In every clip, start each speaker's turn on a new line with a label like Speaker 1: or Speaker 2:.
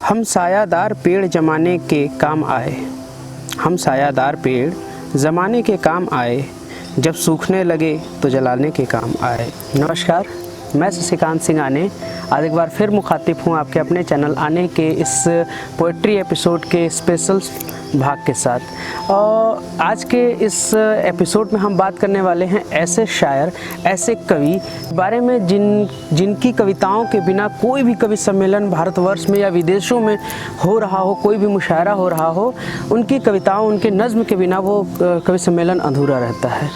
Speaker 1: हम सायादार पेड़ जमाने के काम आए, हम सायादार पेड़ ज़माने के काम आए, जब सूखने लगे तो जलाने के काम आए। नमस्कार, मैं शशिकांत सिंह आने आज एक बार फिर मुखातिब हूँ आपके अपने चैनल आने के इस पोइट्री एपिसोड के स्पेशल भाग के साथ। और आज के इस एपिसोड में हम बात करने वाले हैं ऐसे शायर, ऐसे कवि बारे में जिनकी कविताओं के बिना कोई भी कवि सम्मेलन भारतवर्ष में या विदेशों में हो रहा हो, कोई भी मुशायरा हो रहा हो, उनकी कविताओं, उनके नज़्म के बिना वो कवि सम्मेलन अधूरा रहता है।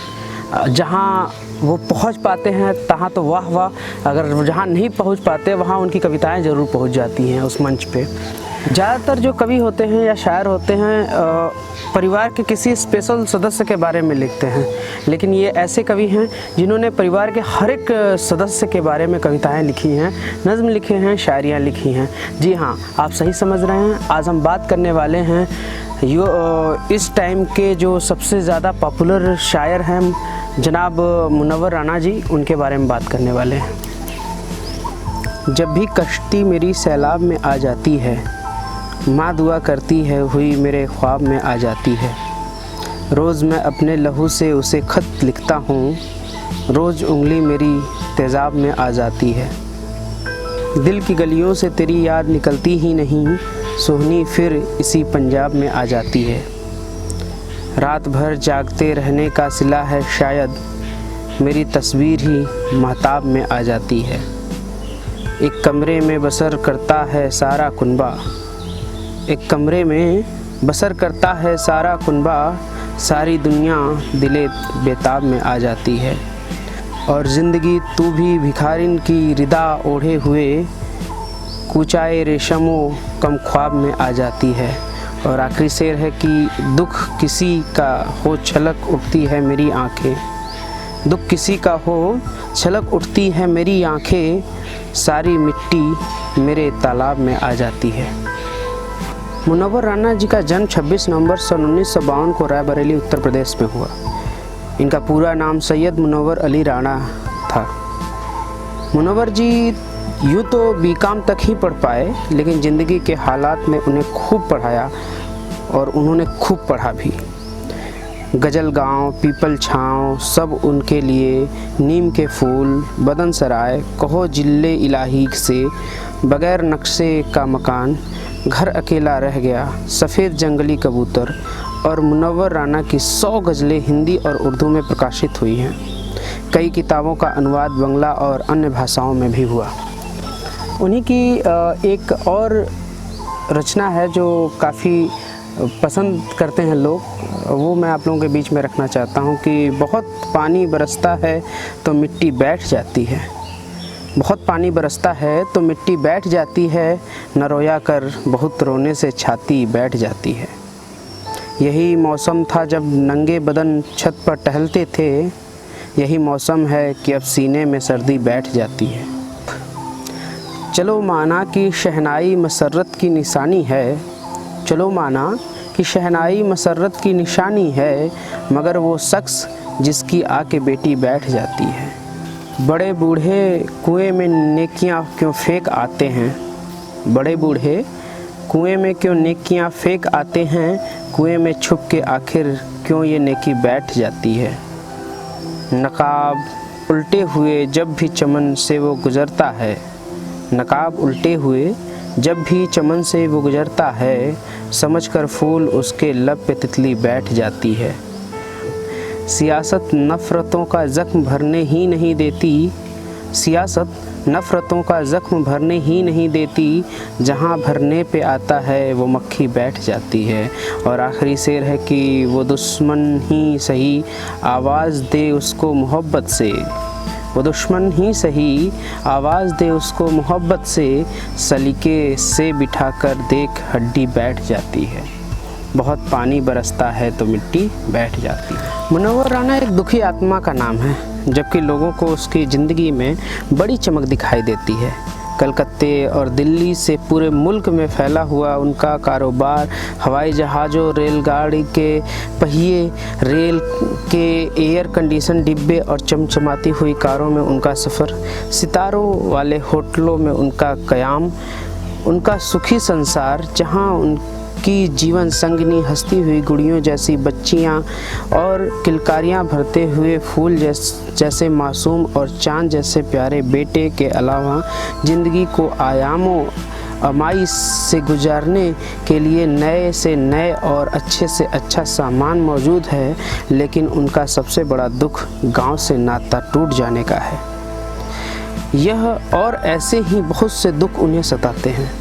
Speaker 1: जहाँ वो पहुँच पाते हैं तहाँ तो वाह वाह, अगर जहाँ नहीं पहुँच पाते वहाँ उनकी कविताएं ज़रूर पहुँच जाती हैं उस मंच पे। ज़्यादातर जो कवि होते हैं या शायर होते हैं परिवार के किसी स्पेशल सदस्य के बारे में लिखते हैं, लेकिन ये ऐसे कवि हैं जिन्होंने परिवार के हर एक सदस्य के बारे में कविताएं लिखी हैं, नज़्म लिखे हैं, शायरियाँ लिखी हैं। जी हाँ, आप सही समझ रहे हैं। आज हम बात करने वाले हैं इस टाइम के जो सबसे ज़्यादा पॉपुलर शायर हैं जनाब मुनव्वर राना जी, उनके बारे में बात करने वाले हैं। जब भी कश्ती मेरी सैलाब में आ जाती है, माँ दुआ करती है हुई मेरे ख्वाब में आ जाती है। रोज़ मैं अपने लहू से उसे ख़त लिखता हूँ, रोज़ उंगली मेरी तेज़ाब में आ जाती है। दिल की गलियों से तेरी याद निकलती ही नहीं, सोहनी फिर इसी पंजाब में आ जाती है। रात भर जागते रहने का सिला है शायद, मेरी तस्वीर ही महताब में आ जाती है। एक कमरे में बसर करता है सारा कुनबा, एक कमरे में बसर करता है सारा कुनबा, सारी दुनिया दिले बेताब में आ जाती है। और ज़िंदगी तू भी भिखारिन की रिदा ओढ़े हुए, कूचाए रेशमो कम ख्वाब में आ जाती है। और आखिरी शेर है कि दुख किसी का हो छलक उठती है मेरी आँखें, दुख किसी का हो छलक उठती है मेरी आँखें, सारी मिट्टी मेरे तालाब में आ जाती है। मुनव्वर राना जी का जन्म 26 नवंबर सन 1952 को रायबरेली उत्तर प्रदेश में हुआ। इनका पूरा नाम सैयद मुनव्वर अली राणा था। मुनव्वर जी यूँ तो बीकॉम तक ही पढ़ पाए, लेकिन ज़िंदगी के हालात में उन्हें खूब पढ़ाया और उन्होंने खूब पढ़ा भी। गजल गाँव, पीपल छाँव सब उनके लिए, नीम के फूल, बदन सराय, कहो जिले इलाही से, बग़ैर नक्शे का मकान, घर अकेला रह गया, सफ़ेद जंगली कबूतर और मुनव्वर राना की 100 गज़लें हिंदी और उर्दू में प्रकाशित हुई हैं। कई किताबों का अनुवाद बांग्ला और अन्य भाषाओं में भी हुआ। उन्हीं की एक और रचना है जो काफ़ी पसंद करते हैं लोग, वो मैं आप लोगों के बीच में रखना चाहता हूँ कि बहुत पानी बरसता है तो मिट्टी बैठ जाती है, बहुत पानी बरसता है तो मिट्टी बैठ जाती है, न रोया कर बहुत रोने से छाती बैठ जाती है। यही मौसम था जब नंगे बदन छत पर टहलते थे, यही मौसम है कि अब सीने में सर्दी बैठ जाती है। चलो माना कि शहनाई मसरत की निशानी है, चलो माना कि शहनाई मसरत की निशानी है, मगर वो शख्स जिसकी आके बेटी बैठ जाती है। बड़े बूढ़े कुएं में नेकियां क्यों फेंक आते हैं, बड़े बूढ़े कुएं में क्यों नेकियां फेंक आते हैं, कुएं में छुप के आखिर क्यों ये नेकी बैठ जाती है। नकाब उल्टे हुए जब भी चमन से वो गुज़रता है, नकाब उल्टे हुए जब भी चमन से वो गुज़रता है, समझकर फूल उसके लब पे तितली बैठ जाती है। सियासत नफ़रतों का ज़ख्म भरने ही नहीं देती, सियासत नफ़रतों का ज़ख्म भरने ही नहीं देती, जहाँ भरने पे आता है वो मक्खी बैठ जाती है। और आखिरी शेर है कि वो दुश्मन ही सही आवाज़ दे उसको मोहब्बत से, वो दुश्मन ही सही आवाज़ दे उसको मोहब्बत से, सलीके से बिठाकर देख हड्डी बैठ जाती है। बहुत पानी बरसता है तो मिट्टी बैठ जाती है। मुनव्वर राना एक दुखी आत्मा का नाम है, जबकि लोगों को उसकी ज़िंदगी में बड़ी चमक दिखाई देती है। कलकत्ते और दिल्ली से पूरे मुल्क में फैला हुआ उनका कारोबार, हवाई जहाज़ों, रेलगाड़ी के पहिए, रेल के एयर कंडीशन डिब्बे और चमचमाती हुई कारों में उनका सफ़र, सितारों वाले होटलों में उनका क़याम, उनका सुखी संसार जहाँ उनकी जीवन संगिनी हंसती हुई गुड़ियों जैसी बच्चियाँ और किलकारियाँ भरते हुए फूल जैसे मासूम और चाँद जैसे प्यारे बेटे के अलावा ज़िंदगी को आयामों अमाई से गुजारने के लिए नए से नए और अच्छे से अच्छा सामान मौजूद है, लेकिन उनका सबसे बड़ा दुख गांव से नाता टूट जाने का है। यह और ऐसे ही बहुत से दुख उन्हें सताते हैं।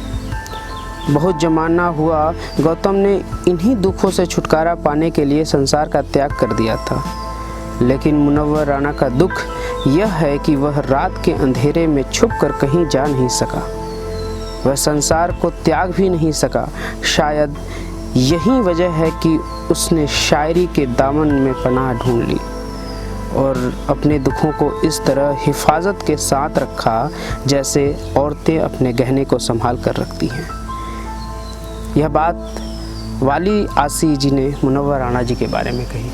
Speaker 1: बहुत जमाना हुआ गौतम ने इन्हीं दुखों से छुटकारा पाने के लिए संसार का त्याग कर दिया था, लेकिन मुनव्वर राणा का दुख यह है कि वह रात के अंधेरे में छुपकर कहीं जा नहीं सका। वह संसार को त्याग भी नहीं सका। शायद यही वजह है कि उसने शायरी के दामन में पनाह ढूंढ ली और अपने दुखों को इस तरह हिफाजत के साथ रखा जैसे औरतें अपने गहने को संभाल कर रखती हैं। यह बात वाली आसी जी ने मुनव्वर राणा जी के बारे में कही।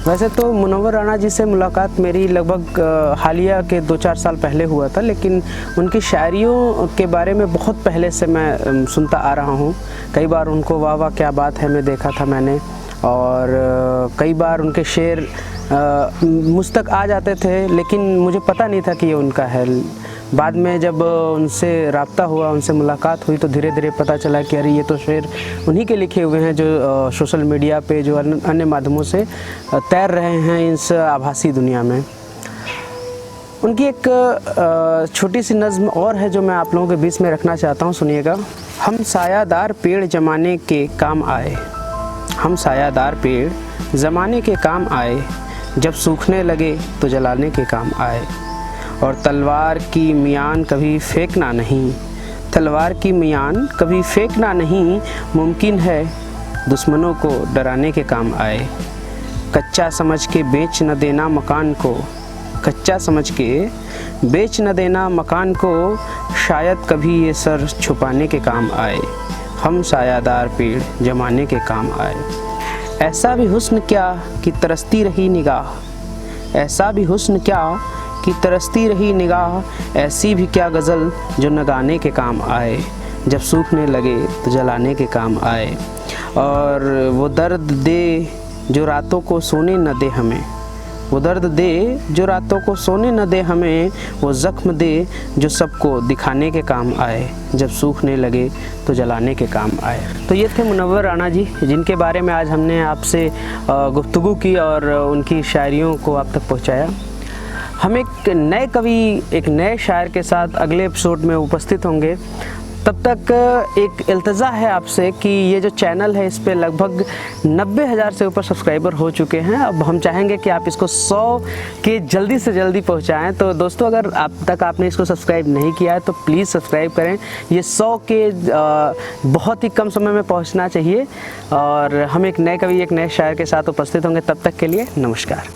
Speaker 1: वैसे तो मुनव्वर राणा जी से मुलाकात मेरी लगभग हालिया के 2-4 साल पहले हुआ था, लेकिन उनकी शायरियों के बारे में बहुत पहले से मैं सुनता आ रहा हूँ। कई बार उनको वाह वाह क्या बात है में देखा था मैंने, और कई बार उनके शेर मुझ तक आ जाते थे, लेकिन मुझे पता नहीं था कि ये उनका है। बाद में जब उनसे रब्ता हुआ, उनसे मुलाकात हुई, तो धीरे धीरे पता चला कि अरे ये तो शेर उन्हीं के लिखे हुए हैं जो सोशल मीडिया पे जो अन्य माध्यमों से तैर रहे हैं इस आभासी दुनिया में। उनकी एक छोटी सी नज़्म और है जो मैं आप लोगों के बीच में रखना चाहता हूँ, सुनिएगा। हम सायादार पेड़ जमाने के काम आए, हम सायादार पेड़ ज़माने के काम आए, जब सूखने लगे तो जलाने के काम आए। और तलवार की मियान कभी फेंकना नहीं, तलवार की मियान कभी फेंकना नहीं, मुमकिन है दुश्मनों को डराने के काम आए। कच्चा समझ के बेच न देना मकान को, कच्चा समझ के बेच न देना मकान को, शायद कभी ये सर छुपाने के काम आए। हम सायादार पेड़ जमाने के काम आए। ऐसा भी हुस्न क्या कि तरसती रही निगाह, ऐसा भी हुस्न क्या कि तरसती रही निगाह, ऐसी भी क्या गज़ल जो न गाने के काम आए, जब सूखने लगे तो जलाने के काम आए। और वो दर्द दे जो रातों को सोने न दे हमें, वो दर्द दे जो रातों को सोने न दे हमें, वो ज़ख्म दे जो सबको दिखाने के काम आए, जब सूखने लगे तो जलाने के काम आए। तो ये थे मुनव्वर राणा जी, जिनके बारे में आज हमने आपसे गुफ्तगू की और उनकी शायरियों को आप तक पहुँचाया। हम एक नए कवि, एक नए शायर के साथ अगले एपिसोड में उपस्थित होंगे। तब तक एक इल्तज़ा है आपसे कि ये जो चैनल है इस पे लगभग 90,000 से ऊपर सब्सक्राइबर हो चुके हैं। अब हम चाहेंगे कि आप इसको 100 के जल्दी से जल्दी पहुंचाएं। तो दोस्तों, अगर अब तक आपने इसको सब्सक्राइब नहीं किया है तो प्लीज़ सब्सक्राइब करें। ये 100 के बहुत ही कम समय में पहुँचना चाहिए। और हम एक नए कवि, एक नए शायर के साथ उपस्थित होंगे। तब तक के लिए नमस्कार।